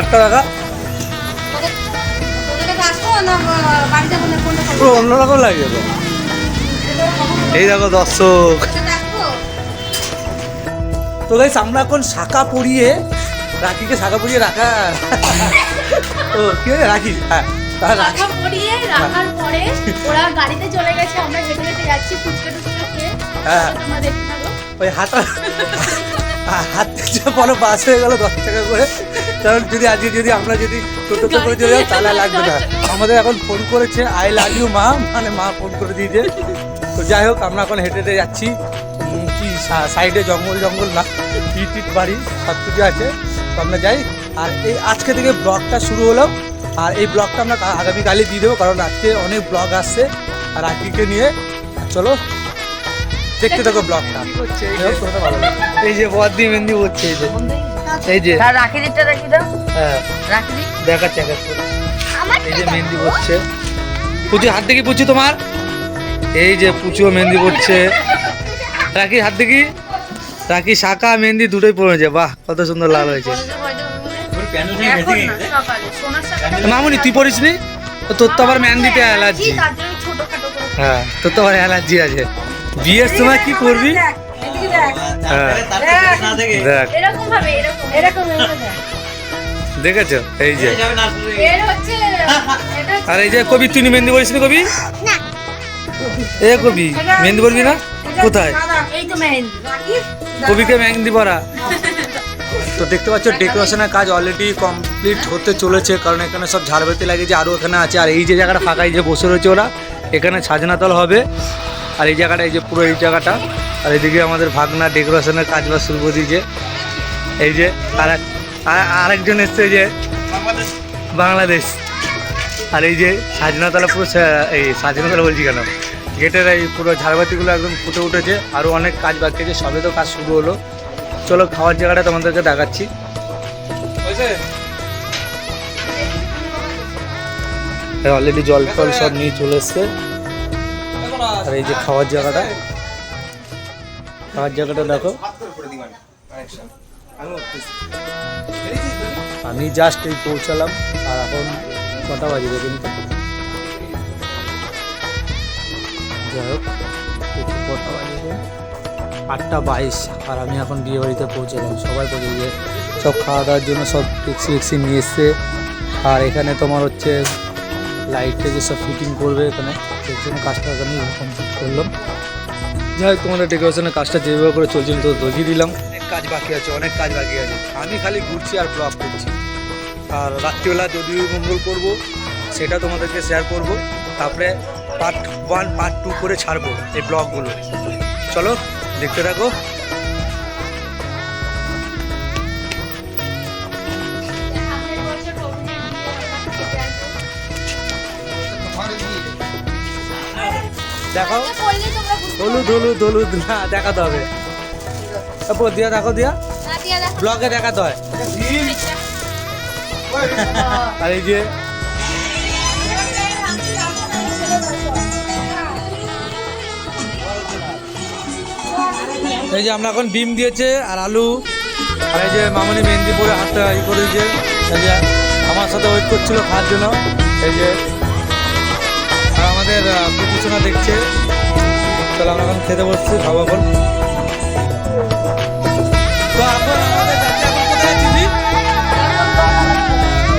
হাতটা দেখা পুরো অন্যরকম লাগে তো। এই দেখো দর্শক, তো গাইস আমরা এখন শাখা পরিয়ে রাখিকে শাখা পরিয়ে রাখা ও কি হয়ে রাখি, হ্যাঁ শাখা পরিয়ে রাখার পরে ওরা গাড়িতে চলে গেছে, আমরা হেঁটে হেঁটে যাচ্ছি ফুচকা টুচকা খেয়ে। হ্যাঁ তোমরা দেখতে থাকো। ওই হাত বলো বাস হয়ে গেল 10 টাকা করে, কারণ যদি আজকে যদি আমরা যদি টোটো করে চলে যাও তাহলে লাগবে না। আমাদের এখন ফোন করেছে আই লাভ ইউ মা, মানে মা ফোন করে দিয়েছে। তো যাই হোক আমরা এখন হেঁটে হেঁটে যাচ্ছি, কি সাইডে জঙ্গল জঙ্গল না, ইট ইট বাড়ি সব কিছু আছে। তো আমরা যাই, আর এই আজকে থেকে ব্লগটা শুরু হলো, আর এই ব্লগটা আমরা আগামীকালই দিয়ে দেবো, কারণ আজকে অনেক ব্লগ আসছে আর রাখিকে নিয়ে। চলো দেখতে থাকো ব্লগটা। এই যে বদ্দি মেহেন্দি হচ্ছে, এই যে রাখি দিতে রাখি দাও, হ্যাঁ রাখি দি দেখাচ্ছে, এই যে মেহেন্দি পড়ছে। পুচু হাত দেখি, পুচু তোমার এই যে পুচুও মেহেন্দি পড়ছে। রাখি হাত দেখি, রাখি শাখা মেহেন্দি দুটোই পড়েছে, বাহ কত সুন্দর লাল হয়েছে। মামুনি তুই পড়িস নি? তোর তো আবার মেহেন্দিতে অ্যালার্জি। হ্যাঁ তোর তো আবার অ্যালার্জি আছে। বিয়ের সময় কি করবি? হ্যাঁ দেখ, দেখেছো এই যে, আর এই যে কবি তুই মেহেন্দি পড়িস নি? কবি এ কবি মেহেন্দি পড়বি না? কোথায় কবিকে মেহেন্দি পড়া? তো দেখতে পাচ্ছ ডেকোরেশনের কাজ অলরেডি কমপ্লিট হতে চলেছে, কারণ এখানে সব ঝাড়বাতি লাগিয়েছে, আরও এখানে আছে। আর এই যে জায়গাটা ফাঁকা, এই যে বসে রয়েছে ওরা, এখানে সাজনাতল হবে। আর এই জায়গাটা, এই যে পুরো এই জায়গাটা, আর এদিকে আমাদের ভাগনা ডেকোরেশনের কাজ বা শুরু করে দিয়েছে। এই যে আরেকজন এসছে, এই যে বাংলাদেশ। আর এই যে সাজনাতলা পুরো, এই সাজনাতলা বলছি কেন, গেটের এই পুরো ঝাড়বাতিগুলো একদম ফুটে উঠেছে। আরও অনেক কাজ বাকি আছে, সবে তো কাজ শুরু হলো। চলো খাওয়ার জায়গাটা তোমাদেরকে দেখাচ্ছি। অলরেডি জল ফল সব নিয়ে চলে এসছে। আর এই যে খাওয়ার জায়গাটা, খাওয়ার জায়গাটা দেখো। আমি জাস্ট এই পৌঁছালাম, আর এখন কটা বাজে দেখুন। যাই হোক কটা বাজে, 8:22, আর আমি এখন বিয়ে বাড়িতে পৌঁছালাম। সবাই পৌঁছে গিয়ে সব খাওয়া দাওয়ার জন্য সব ট্যাক্সি নিয়ে এসছে। আর এখানে তোমার হচ্ছে লাইটটা যে সব ফিটিং করবে এখানে, সেই জন্য কাজটা আমি কমপ্লিট করলাম। যাই হোক তোমাদের ডেকোরেশনের কাজটা যেভাবে করে চলছিল তো বুঝিয়ে দিলাম। অনেক কাজ বাকি আছে, অনেক কাজ বাকি আছে। আমি খালি ঘুরছি আর ব্লগ করছি, আর রাত্রিবেলা যদিও মঙ্গল করবো সেটা তোমাদেরকে শেয়ার করব। তারপরে পার্ট 1 পার্ট 2 করে ছাড়বো এই ব্লগগুলো। চলো দেখতে থাকো। দেখো হলুদ হলুদ হলুদ না দেখাতে হবে, তারপর দিয়া দেখো, দিয়া ব্লগে দেখাতে হয়। আর এই যে আমরা এখন ডিম দিয়েছে আর আলু, আর এই যে মামনি মেহেন্দি পরে হাতটা ই করে দিয়েছে। এই যে আমার সাথে ওয়েট করছিল খাওয়ার জন্য। এই যে আর আমাদের প্রতিষ্ঠানা দেখছে। চলো আমরা এখন খেতে বসছি, খাবো এখন। তো এখন আমাদের যাচ্ছে, এখন কোথায় যাচ্ছি?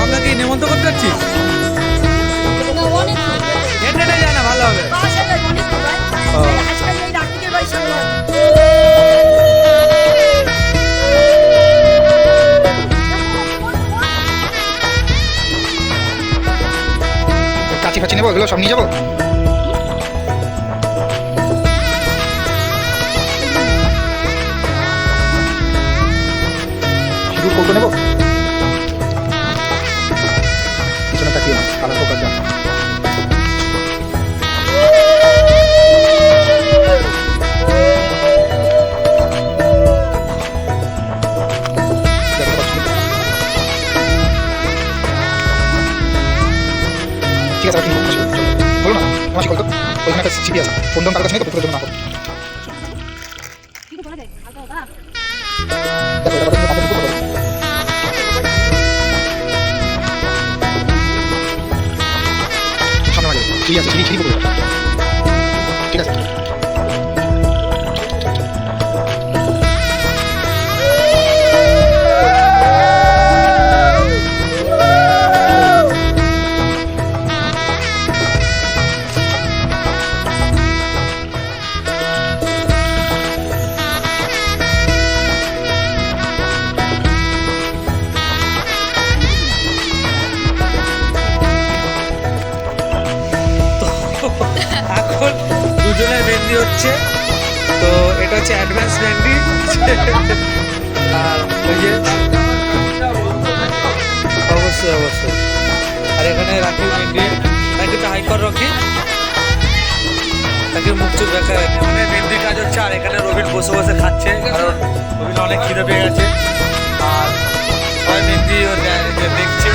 আমরা কি নেমন্ত করতে যাচ্ছি? হেঁটে হেঁটে যায় না, ভালো হবে। কাছি ফাচি নেবো, এগুলো সব নিয়ে যাবো। সিঁদুর কৌটো নেবো, পিছনে তাকিয়ে না, কালার ফোকাস যা। ঠিক আছে, বলো না মাসি বলতো, ওইখানে একটা সিপি আছে, ফোন ডাউন কারোর কাছে নেই তো, পুকুরের জন্য না করো। দেখো এটা কথা তুমি আছে, সিঁড়ি পড়বে। ঠিক আছে। এখন দুজনের মেহেন্দি হচ্ছে, তো এটা হচ্ছে অ্যাডভান্স মেহেন্দি। আর ওই যে অবশ্যই অবশ্যই, আর এখানে রাখি মেহেন্দি, রাখিটা হাই কর রাখি, তাকে মুখ চোখ দেখা। এখানে মেহেন্দির কাজ হচ্ছে, আর এখানে রবিন বসে বসে খাচ্ছে, কারণ রবিন অনেক খিদে পেয়ে গেছে। আর সবাই মেহেন্দি দেখছে।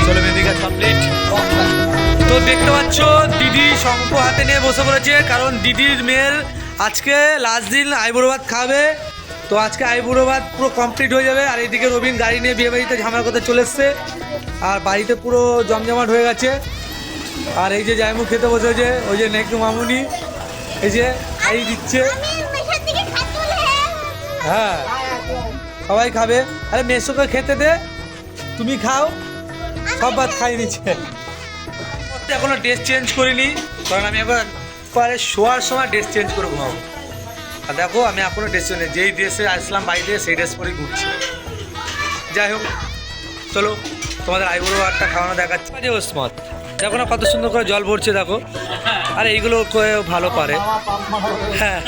চলো মেহেন্দি কাজ কমপ্লিট। তো দেখতে পাচ্ছ দিদি শঙ্খ হাতে নিয়ে বসে পড়েছে, কারণ দিদির মেয়ের আজকে লাস্ট দিন আইবুড়ো ভাত খাবে। তো আজকে আইবুড়ো ভাত পুরো কমপ্লিট হয়ে যাবে। আর এইদিকে রবিন গাড়ি নিয়ে বিয়ে বাড়িতে ঝামেলা করতে চলে এসছে, আর বাড়িতে পুরো জমজমাট হয়ে গেছে। আর এই যে জায়মু খেতে বসেছে, ওই যে নেকু মামুনি এই যে খাই দিচ্ছে। হ্যাঁ সবাই খাবে। আরে মেসোকে খেতে দে, তুমি খাও, সব ভাত খাই নিচ্ছে। এখনো ড্রেস চেঞ্জ করিনি, কারণ আমি একবারে শোয়ার সময় ড্রেস চেঞ্জ করে ঘুমাবো। আর দেখো আমি এখনো ড্রেস চেঞ্জ, যেই ড্রেসে আসলাম বাড়িতে সেই ড্রেস পরেই ঘুরছি। যাই হোক চলো তোমাদের আইবুড়ো ভাতটা খাওয়ানো দেখাচ্ছে। যে ওসমত দেখো না কত সুন্দর করে জল পড়ছে, দেখো। আর এইগুলো ভালো পারে। হ্যাঁ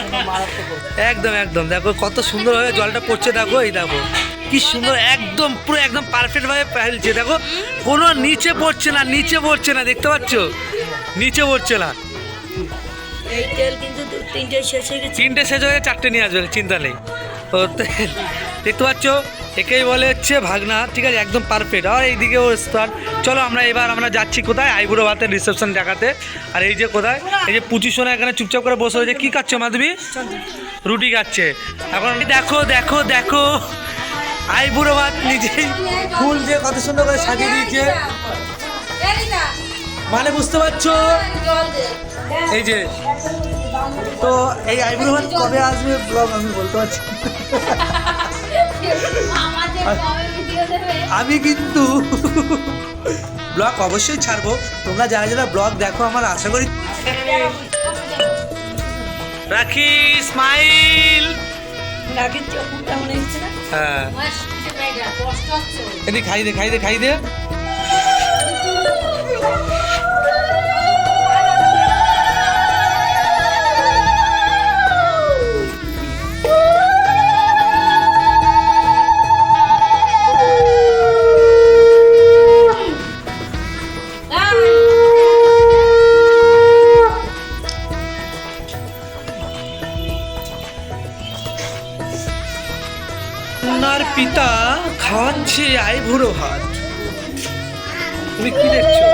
একদম একদম, দেখো কত সুন্দরভাবে জলটা পড়ছে, দেখো এই দেখো কি সুন্দর, একদম পুরো একদম পারফেক্টভাবে ফেলছে। দেখো কোনো নিচে পড়ছে না, নিচে পড়ছে না, দেখতে পাচ্ছ নিচে পড়ছে না। এই তেল কিন্তু তিনটে শেষ হয়ে গেছে, তিনটে শেষ হয়ে চারটে নিয়ে আসবে, চিন্তা নেই। তো দেখতে পাচ্ছ একেই বলে হচ্ছে ভাগনা, ঠিক আছে একদম পারফেক্ট। আর এইদিকে ও স্থান। চলো আমরা যাচ্ছি কোথায়, আইবুড়ো ভাতের রিসেপশন দেখাতে। আর এই যে কোথায়, এই যে পুচিসোনা এখানে চুপচাপ করে বসে হয়েছে। কী খাচ্ছে মাধবী? রুটি খাচ্ছে। এখন দেখো দেখো দেখো আইবুড়ো ভাত নিজেই ফুল দিয়ে কত সুন্দর করে সাজিয়ে দিয়েছে, মানে বুঝতে পারছো। এই যে তো এই আইবুড়ো ভাত কবে আসবে ব্লগ আমি বলতে পারছি। আমি কিন্তু ব্লগ অবশ্যই ছাড়বো, তোমরা যারা যারা ব্লগ দেখো আমার আশা করি। রাখি স্মাইল, রাগের চোখটা মনে হচ্ছে না। হ্যাঁ এদি খাই দে খাই দে খাই দে। কন্যার পিতা খাওয়াচ্ছে আইবুড়ো ভাত, তুমি কি দেখছো?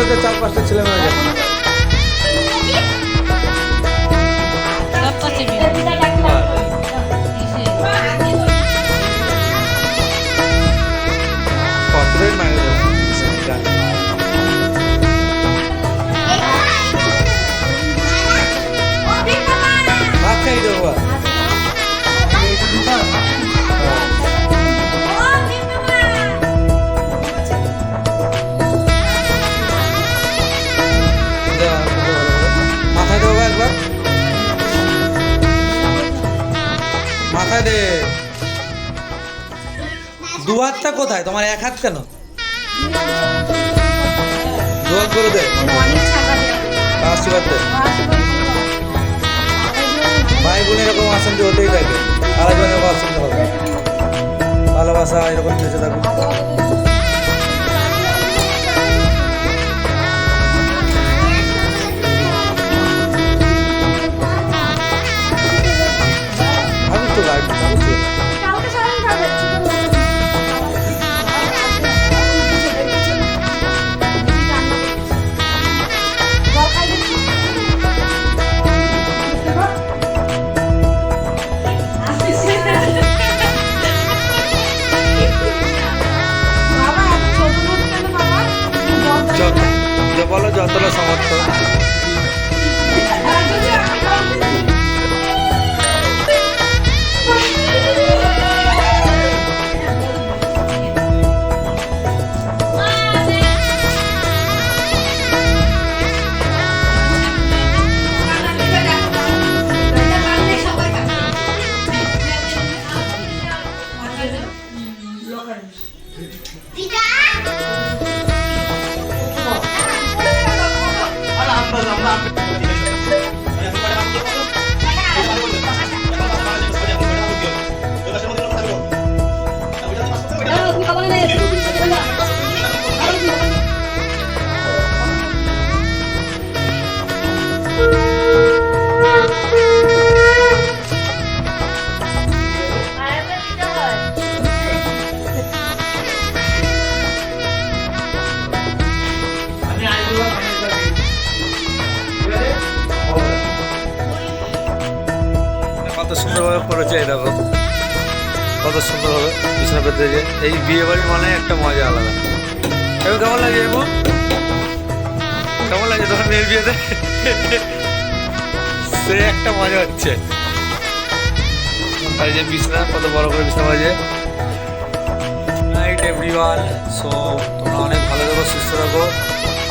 সাথে 4-5টা ছেলে মেয়ে যাচ্ছে। কতদিন মাইনে দেবে? ভাত খাই দেবো। মাথায় দেবো একবার, মাথায় দে। দু হাতটা কোথায় তোমার, এক হাত কেন? দু হাত করে দে, আশীর্বাদ দে। ভাই বোন এরকম অশান্তি হতেই থাকে, আরেকজনের অশান্তি হবে। ভালোবাসা এরকম বেঁচে থাকুক। আমি তো লাইট বলো যতটা সমর্থ। কত সুন্দরভাবে করেছে, এই দেখো কত সুন্দরভাবে বিছানা পেতে। যে এই বিয়ে বাড়ি মানে একটা মজা আলাদা। এবার কেমন লাগে এমো, কেমন লাগে তখন মেয়ের বিয়েতে? সে একটা মজা হচ্ছে। আর এই যে বিছানা কত বড় করে বিছানা বাজে। Night everyone. সো তোমরা অনেক ভালো থাকো, সুস্থ থাকো।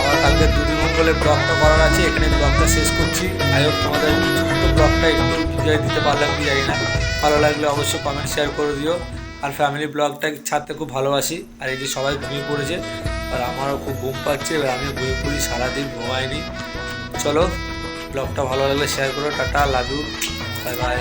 আবার কালকে দুদিন মঙ্গলে ব্লগটা করার আছে, এখানে ব্লগটা শেষ করছি। আই হোপ তোমাদের ছোট্ট ব্লগটা একটু এনজয় দিতে পারলাম কি জানি না। ভালো লাগলে অবশ্যই কমেন্ট শেয়ার করে দিও। আর ফ্যামিলি ব্লগটা ছাড়তে খুব ভালোবাসি। আর এই যে সবাই ঘুমিয়ে পড়েছে, আর আমারও খুব ঘুম পাচ্ছে, এবার আমিও ঘুমিয়ে পড়ি, সারাদিন ঘুমাইনি। চলো, ব্লগটা ভালো লাগলে শেয়ার করো। Tata, love you, bye by.